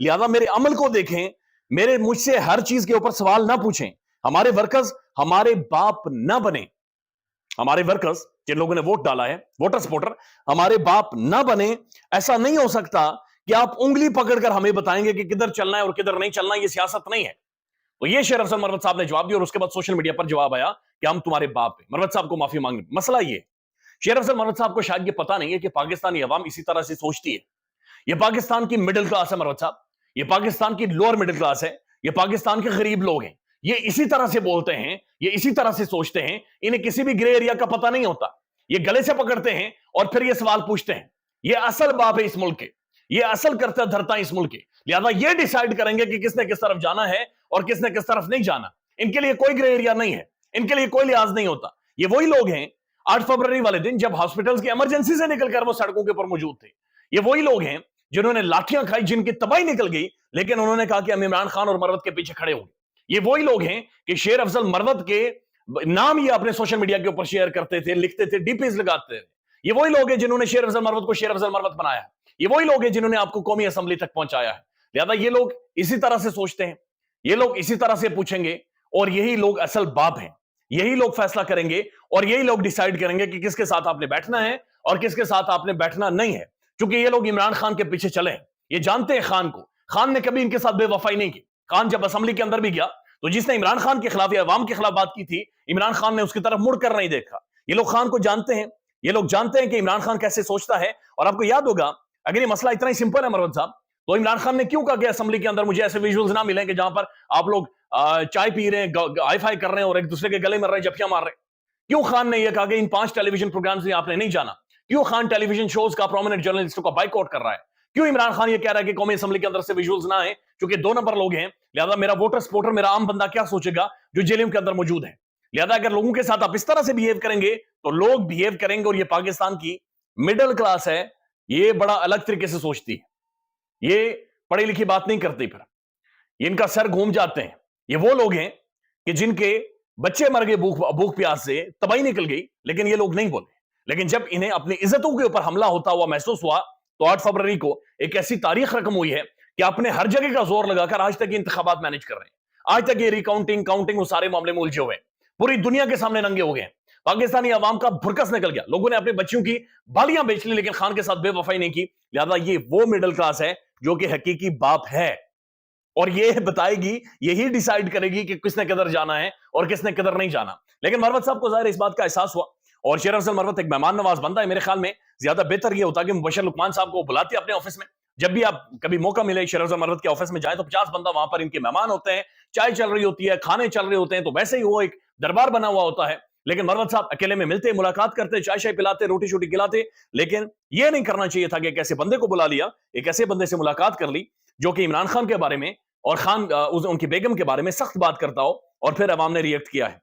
لہذا میرے عمل کو دیکھیں, میرے مجھ سے ہر چیز کے اوپر سوال نہ پوچھیں. ہمارے ورکرز ہمارے باپ نہ بنے, ہمارے ورکرز جن لوگوں نے ووٹ ڈالا ہے, ووٹر سپورٹر, ہمارے باپ نہ بنے. ایسا نہیں ہو سکتا کہ آپ انگلی پکڑ کر ہمیں بتائیں گے کہ کدھر چلنا ہے اور کدھر نہیں چلنا. یہ سیاست نہیں ہے. تو یہ شیر افضل مروت صاحب نے جواب دیا, اور اس کے بعد سوشل میڈیا پر جواب آیا کہ ہم تمہارے باپ ہیں. مروت صاحب کو معافی مانگنی. مسئلہ یہ شیر افضل مروت صاحب کو شاید یہ پتا نہیں ہے کہ پاکستانی عوام اسی طرح سے سوچتی ہے. یہ پاکستان کی مڈل کلاس ہے مروت صاحب, یہ پاکستان کی لوور مڈل کلاس ہے, یہ پاکستان کے غریب لوگ ہیں. یہ اسی طرح سے بولتے ہیں, یہ اسی طرح سے سوچتے ہیں, انہیں کسی بھی گرے ایریا کا پتہ نہیں ہوتا. یہ گلے سے پکڑتے ہیں اور پھر یہ سوال پوچھتے ہیں. یہ اصل باپ ہے اس ملک کے, یہ اصل کرتا دھرتا اس ملک کے. لہذا یہ ڈیسائیڈ کریں گے کہ کس نے کس طرف جانا ہے اور کس نے کس طرف نہیں جانا. ان کے لیے کوئی گرے ایریا نہیں ہے, ان کے لیے کوئی لحاظ نہیں ہوتا. یہ وہی لوگ ہیں 8 فروری والے دن جب ہاسپٹلز کی ایمرجنسی سے نکل کر وہ سڑکوں کے اوپر موجود تھے. یہ وہی لوگ ہیں جنہوں نے لاٹھیاں کھائی, جن کی تباہی نکل گئی, لیکن انہوں نے کہا کہ ہم عمران خان اور مروت کے پیچھے کھڑے ہوں گے. یہ وہی لوگ ہیں کہ شیر افضل مروت کے نام یہ اپنے سوشل میڈیا کے اوپر شیئر کرتے تھے, لکھتے تھے, ڈی پیز لگاتے تھے. یہ وہی لوگ ہیں جنہوں نے شیر افضل مروت کو شیر افضل مروت بنایا ہے. یہ وہی لوگ ہیں جنہوں نے آپ کو قومی اسمبلی تک پہنچایا ہے. لہذا یہ لوگ اسی طرح سے سوچتے ہیں, یہ لوگ اسی طرح سے پوچھیں گے, اور یہی لوگ اصل باپ ہیں. یہی لوگ فیصلہ کریں گے اور یہی لوگ ڈیسائیڈ کریں گے کہ کس کے ساتھ آپ نے بیٹھنا ہے اور کس کے ساتھ آپ نے بیٹھنا نہیں ہے. چونکہ یہ لوگ عمران خان کے پیچھے چلے ہیں, یہ جانتے ہیں خان کو. خان نے کبھی ان کے ساتھ بے وفائی نہیں کی. خان جب اسمبلی کے اندر بھی گیا تو جس نے عمران خان کے خلاف یا عوام کے خلاف بات کی تھی, عمران خان نے اس کی طرف مڑ کر نہیں دیکھا. یہ لوگ خان کو جانتے ہیں, یہ لوگ جانتے ہیں کہ عمران خان کیسے سوچتا ہے. اور آپ کو یاد ہوگا, اگر یہ مسئلہ اتنا ہی سمپل ہے مروت صاحب, تو عمران خان نے کیوں کہا کہ اسمبلی کے اندر مجھے ایسے ویژولز نہ ملیں کہ جہاں پر آپ لوگ چائے پی رہے ہیں, آئی فائی کر رہے ہیں اور ایک دوسرے کے گلے مر رہے ہیں, جھپکیاں مار رہے ہیں. کیوں خان نے یہ کہا کہ ان 5 ٹیلی ویژن پروگرامز میں آپ نے نہیں جانا؟ کیوں خان ٹیلی ویژن شوز کا پرومیننٹ جرنلسٹوں کا بائیک آؤٹ کر رہا ہے؟ کیوں عمران خان یہ کہہ رہا ہے کہ قومی اسمبلی کے اندر سے ویژولز نہ آئیں چونکہ 2 نمبر لوگ ہیں, لہذا میرا ووٹر سپورٹر, میرا عام بندہ کیا سوچے گا جو جیلوں کے اندر موجود ہے. لہذا اگر لوگوں کے ساتھ آپ اس طرح سے بہیو کریں گے تو لوگ بہیو کریں گے. اور یہ پاکستان کی مڈل کلاس ہے, یہ بڑا الگ طریقے سے سوچتی ہے, یہ پڑھی لکھی بات نہیں کرتی, پھر یہ ان کا سر گھوم جاتے ہیں. یہ وہ لوگ ہیں کہ جن کے بچے مر گئے بھوک پیاس سے, تباہی نکل گئی, لیکن یہ لوگ نہیں بولے. لیکن جب انہیں اپنی عزتوں کے اوپر حملہ ہوتا ہوا محسوس ہوا تو 8 فروری کو ایک ایسی تاریخ رقم ہوئی ہے کہ اپنے ہر جگہ کا زور لگا کر آج تک یہ انتخابات مینج کر رہے ہیں. آج تک یہ ریکاؤنٹنگ, کاؤنٹنگ, وہ سارے معاملے میں الجھے ہوئے ہیں, پوری دنیا کے سامنے ننگے ہو گئے. پاکستانی عوام کا بھرکس نکل گیا, لوگوں نے اپنے بچیوں کی بالیاں بیچ لی لیکن خان کے ساتھ بے وفائی نہیں کی. لہذا یہ وہ مڈل کلاس ہے جو کہ حقیقی باپ ہے, اور یہ بتائے گی, یہی ڈیسائیڈ کرے گی کہ کس نے کدھر جانا ہے اور کس نے کدھر نہیں جانا. لیکن مروت صاحب کو ظاہر اس بات کا احساس ہوا, اور شیر افضل مروت ایک مہمان نواز بندہ ہے. میرے خیال میں زیادہ بہتر یہ ہوتا کہ مبشر لقمان صاحب کو بلاتے اپنے آفس میں. جب بھی آپ کبھی موقع ملے شیر افضل مروت کے آفس میں جائیں تو 50 بندہ وہاں پر ان کے مہمان ہوتے ہیں, چائے چل رہی ہوتی ہے, کھانے چل رہے ہوتے ہیں, تو ویسے ہی وہ ایک دربار بنا ہوا ہوتا ہے. لیکن مروت صاحب اکیلے میں ملتے, ملاقات کرتے, چائے شائے پلاتے, روٹی شوٹی کھلاتے. لیکن یہ نہیں کرنا چاہیے تھا کہ ایک ایسے بندے کو بلا لیا, ایک ایسے بندے سے ملاقات کر لی جو کہ عمران خان کے بارے میں اور خان ان کی بیگم کے بارے میں سخت بات کرتا ہو, اور پھر عوام نے ریئیکٹ کیا ہے.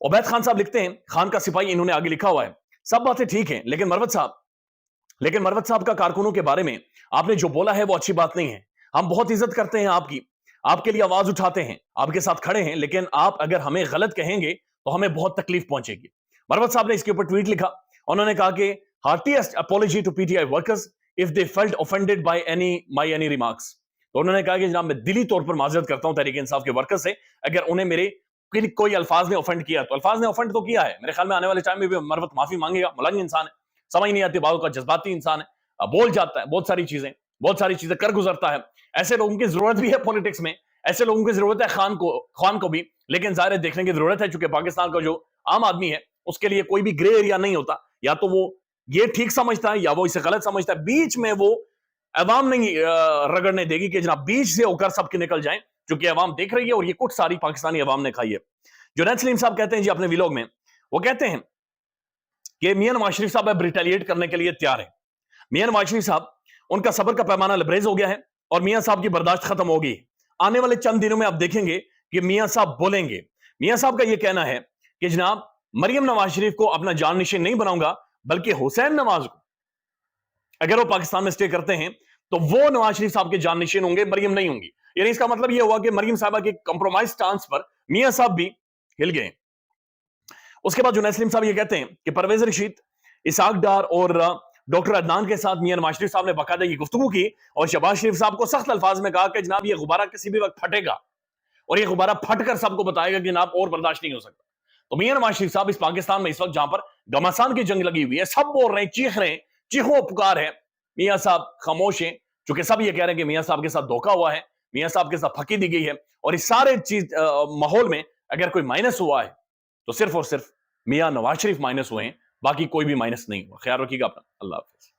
عبید خان صاحب لکھتے ہیں, خان کا سپاہی, انہوں نے آگے لکھا ہوا ہے, سب باتیں ٹھیک ہیں لیکن مروت صاحب کا کارکنوں کے بارے میں آپ نے جو بولا ہے وہ اچھی بات نہیں ہے. ہم بہت عزت کرتے ہیں آپ کی, آپ کے لیے آواز اٹھاتے ہیں, آپ کے ساتھ کھڑے ہیں, لیکن آپ اگر ہمیں غلط کہیں گے تو ہمیں بہت تکلیف پہنچے گی. مروت صاحب نے اس کے اوپر ٹویٹ لکھا, انہوں نے کہا کہ heartiest apology to P T I workers if they felt offended by any remarks. تو انہوں نے کہا کہ جناب میں دلی طور پر معذرت کرتا ہوں تحریک انصاف کے ورکر سے اگر انہیں میرے کوئی الفاظ نے اوفینڈ کیا. تو الفاظ نے اوفینڈ تو کیا ہے, میرے خیال میں آنے والے ٹائم میں بھی مروت معافی مانگے گا. ملنگ انسان ہے, سمجھ نہیں آتی باتوں کا, جذباتی انسان ہے, بول جاتا ہے بہت ساری چیزیں کر گزرتا ہے. ایسے لوگوں کی ضرورت بھی ہے پولیٹکس میں, ایسے لوگوں کی ضرورت ہے خان کو بھی, لیکن ظاہر ہے دیکھنے کی ضرورت ہے چونکہ پاکستان کا جو عام آدمی ہے اس کے لیے کوئی بھی گرے ایریا نہیں ہوتا. یا تو وہ یہ ٹھیک سمجھتا ہے یا وہ اسے غلط سمجھتا ہے, بیچ میں وہ عوام نہیں رگڑنے دے گی کہ جناب بیچ سے ہو کر سب کے نکل جائیں, چونکہ عوام دیکھ رہی ہے اور یہ کٹ ساری پاکستانی عوام نے کھائی ہے. جنید سلیم صاحب کہتے ہیں جی اپنے ویلوگ میں, وہ کہتے ہیں کہ میاں نواز شریف صاحب اب ریٹیلیٹ کرنے کے لیے تیار ہیں. میاں نواز شریف صاحب, ان کا صبر کا پیمانہ لبریز ہو گیا ہے اور میاں صاحب کی برداشت ختم ہو گئی. آنے والے چند دنوں میں آپ دیکھیں گے کہ میاں صاحب بولیں گے. میاں صاحب کا یہ کہنا ہے کہ جناب مریم نواز شریف کو اپنا جانشین نہیں بناؤں گا, بلکہ حسین نواز کو, اگر وہ پاکستان میں سٹے کرتے ہیں تو وہ نواز شریف صاحب کے جانشین ہوں گے, مریم نہیں ہوں گی. یعنی اس کا مطلب یہ ہوا کہ مریم صاحبہ کے کمپرومائز سٹانس پر میاں صاحب بھی ہل گئے. اس کے بعد جنید سلیم صاحب یہ کہتے ہیں کہ پرویز رشید, اسحاق ڈار اور ڈاکٹر عدنان کے ساتھ میاں نواز شریف صاحب نے باقاعدہ یہ گفتگو کی اور شہباز شریف صاحب کو سخت الفاظ میں کہا کہ جناب یہ غبارہ کسی بھی وقت پھٹے گا اور یہ غبارہ پھٹ کر سب کو بتائے گا کہ جناب اور برداشت نہیں ہو سکتا. تو میاں نواز شریف صاحب اس پاکستان میں اس وقت جہاں پر گھمسان کی جنگ لگی ہوئی ہے, سب بول رہے ہیں, چیخ رہے ہیں, چیخو پکار ہے, میاں صاحب خاموش ہیں, چونکہ سب یہ کہہ رہے ہیں کہ میاں صاحب کے ساتھ دھوکہ ہوا ہے, میاں صاحب کے ساتھ پھکی دی گئی ہے, اور اس سارے چیز ماحول میں اگر کوئی مائنس ہوا ہے تو صرف اور صرف میاں نواز شریف مائنس ہوئے ہیں, باقی کوئی بھی مائنس نہیں ہوا. خیال رکھیے گا اپنا. اللہ حافظ.